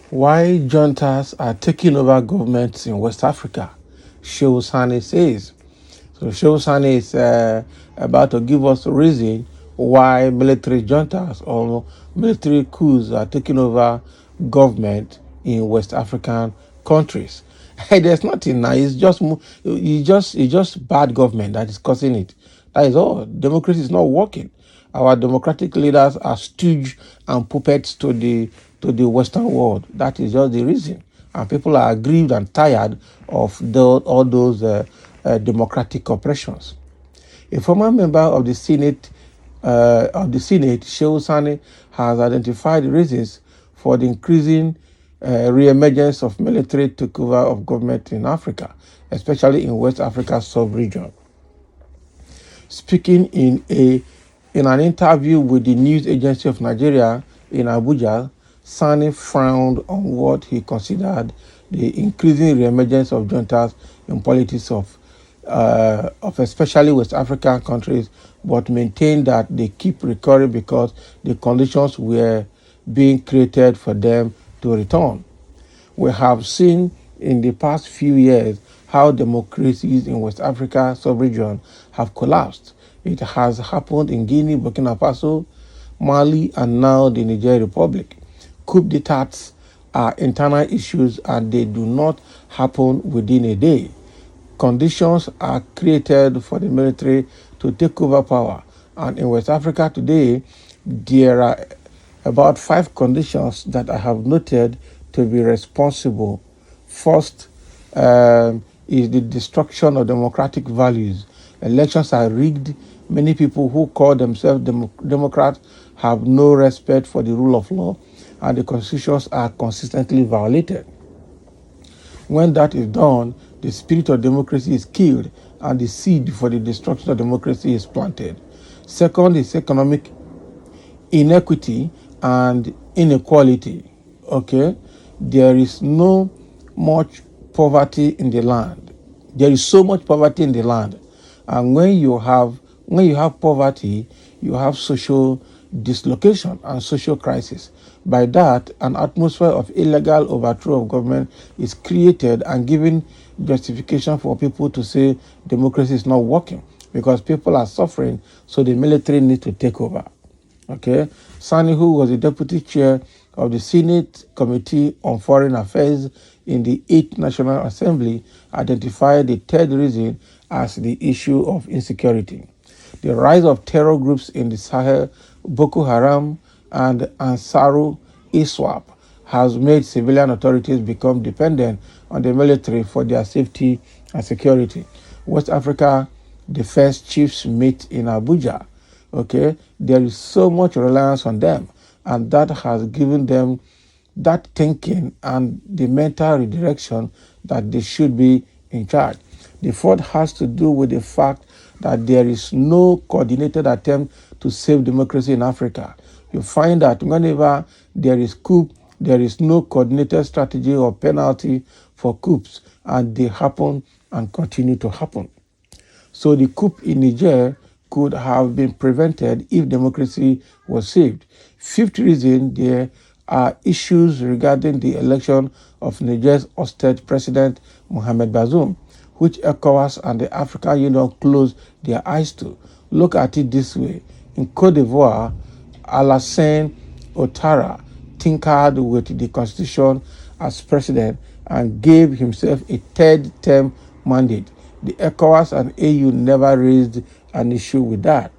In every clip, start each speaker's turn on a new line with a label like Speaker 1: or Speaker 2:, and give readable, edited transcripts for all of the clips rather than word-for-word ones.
Speaker 1: Why juntas are taking over governments in West Africa, Sani says. So Sani is about to give us a reason why military juntas or military coups are taking over government in West African countries. Hey, there's nothing now. It's just bad government that is causing it. That is all. Democracy is not working. Our democratic leaders are stooge and puppets to the Western world. That is just the reason. And people are aggrieved and tired of all those democratic oppressions. A former member of the Senate, Sani, has identified reasons for the increasing re-emergence of military takeover of government in Africa, especially in West Africa sub-region. Speaking in an interview with the news agency of Nigeria in Abuja, Sani frowned on what he considered the increasing reemergence of juntas in politics of especially West African countries, but maintained that they keep recurring because the conditions were being created for them to return. We have seen in the past few years how democracies in West Africa sub-region have collapsed. It has happened in Guinea, Burkina Faso, Mali, and now the Niger Republic. Coup d'etats are internal issues and they do not happen within a day. Conditions are created for the military to take over power. And in West Africa today, there are about 5 conditions that I have noted to be responsible. First is the destruction of democratic values. Elections are rigged. Many people who call themselves Democrats have no respect for the rule of law, and the constitutions are consistently violated. When that is done, the spirit of democracy is killed and the seed for the destruction of democracy is planted. Second is economic inequity and inequality. Okay, there is no much poverty in the land. There is so much poverty in the land, and when you have poverty, you have social dislocation and social crisis. By that, an atmosphere of illegal overthrow of government is created and given justification for people to say democracy is not working because people are suffering, so the military needs to take over. Okay, Sani, who was the deputy chair of the Senate Committee on Foreign Affairs in the 8th National Assembly, identified the third reason as the issue of insecurity. The rise of terror groups in the Sahel, Boko Haram and Ansaru Iswap, has made civilian authorities become dependent on the military for their safety and security. West Africa defense chiefs meet in Abuja. Okay, there is so much reliance on them, and that has given them that thinking and the mental redirection that they should be in charge. The fourth has to do with the fact that there is no coordinated attempt to save democracy in Africa. You find that whenever there is coup, there is no coordinated strategy or penalty for coups, and they happen and continue to happen. So the coup in Niger could have been prevented if democracy was saved. Fifth reason, there are issues regarding the election of Niger's ousted president, Mohamed Bazoum, which ECOWAS and the African Union closed their eyes to. Look at it this way. In Cote d'Ivoire, Alassane Ouattara tinkered with the constitution as president and gave himself a third-term mandate. The ECOWAS and AU never raised an issue with that.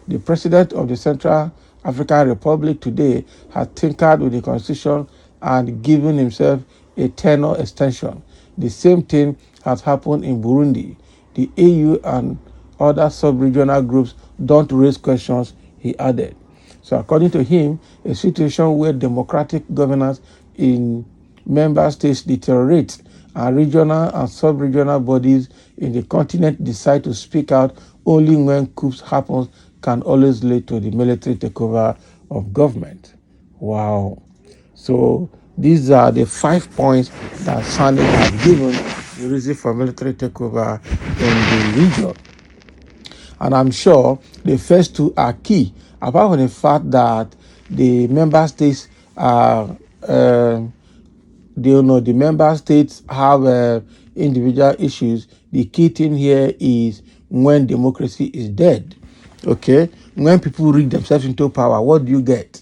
Speaker 1: The president of the Central African Republic today has tinkered with the constitution and given himself a tenure extension. The same thing has happened in Burundi. The AU and other sub-regional groups don't raise questions, he added. So according to him, a situation where democratic governance in member states deteriorates and regional and sub-regional bodies in the continent decide to speak out only when coups happen can always lead to the military takeover of government. Wow. So these are the 5 points that Sani has given the reason for military takeover in the region. And I'm sure the first two are key. Apart from the fact that the member states are, the member states have individual issues. The key thing here is when democracy is dead. Okay, when people rig themselves into power, what do you get?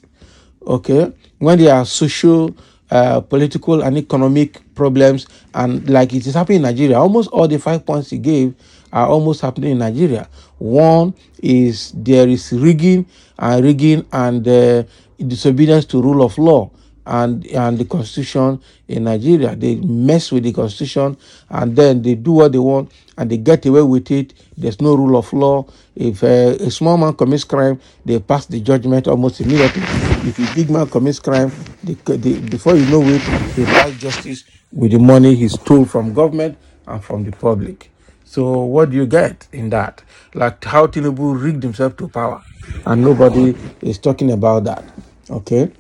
Speaker 1: Okay, when there are social, political, and economic problems, and like it is happening in Nigeria, almost all the 5 points he gave are almost happening in Nigeria. One is there is rigging and disobedience to rule of law and the constitution in Nigeria. They mess with the constitution and then they do what they want and they get away with it. There's no rule of law. If a small man commits crime, they pass the judgment almost immediately. If a big man commits crime, before you know it, they pass justice with the money he stole from government and from the public. So what do you get in that? Like how Tinubu rigged himself to power, and nobody is talking about that. Okay.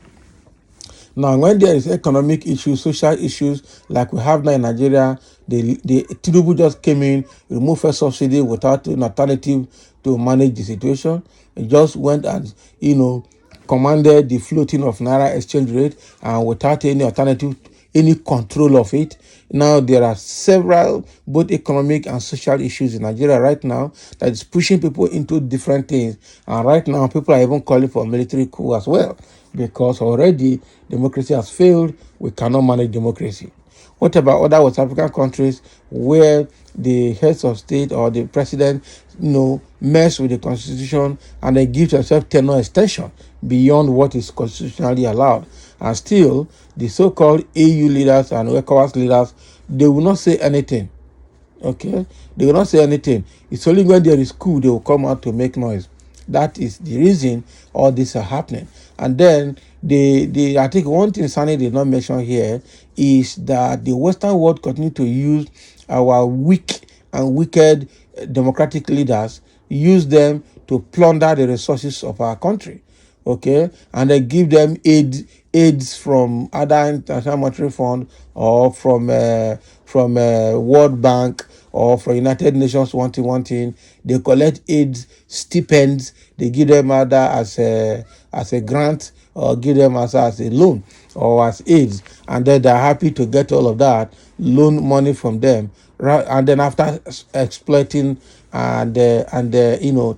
Speaker 1: Now, when there is economic issues, social issues, like we have now in Nigeria, the Tinubu just came in, removed first subsidy without an alternative to manage the situation. It just went and, commanded the floating of Naira exchange rate and without any alternative, any control of it. Now, there are several, both economic and social issues in Nigeria right now that is pushing people into different things. And right now, people are even calling for a military coup as well, because already democracy has failed. We cannot manage democracy. What about other West African countries where the heads of state or the president, mess with the constitution and they give themselves tenure extension beyond what is constitutionally allowed? And still, the so-called AU leaders and ECOWAS leaders, they will not say anything. Okay? They will not say anything. It's only when there is coup they will come out to make noise. That is the reason all this are happening. And then I think one thing Sani did not mention here is that the Western world continue to use our weak and wicked democratic leaders, use them to plunder the resources of our country. Okay, and they give them aids from other international monetary fund or from World Bank or from United Nations one thing. They collect aids, stipends. They give them either as a grant or give them as a loan or as aids, and then they're happy to get all of that loan money from them. Right, and then after exploiting and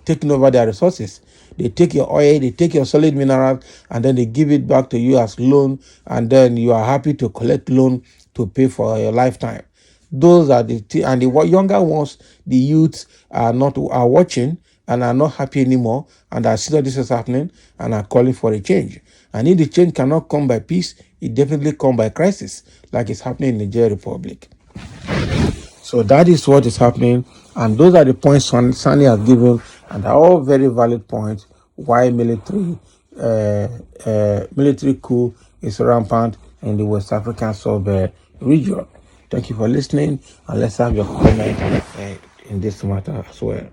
Speaker 1: taking over their resources, they take your oil, they take your solid minerals, and then they give it back to you as loan, and then you are happy to collect loan to pay for your lifetime. Those are the younger ones, the youths are watching and are not happy anymore, and are seeing that this is happening and are calling for a change. And if the change cannot come by peace, it definitely come by crisis, like it's happening in the Nigeria Republic. So that is what is happening, and those are the points Sani has given, and are all very valid points why military coup is rampant in the West African region. Thank you for listening, and let's have your comment in this matter as well.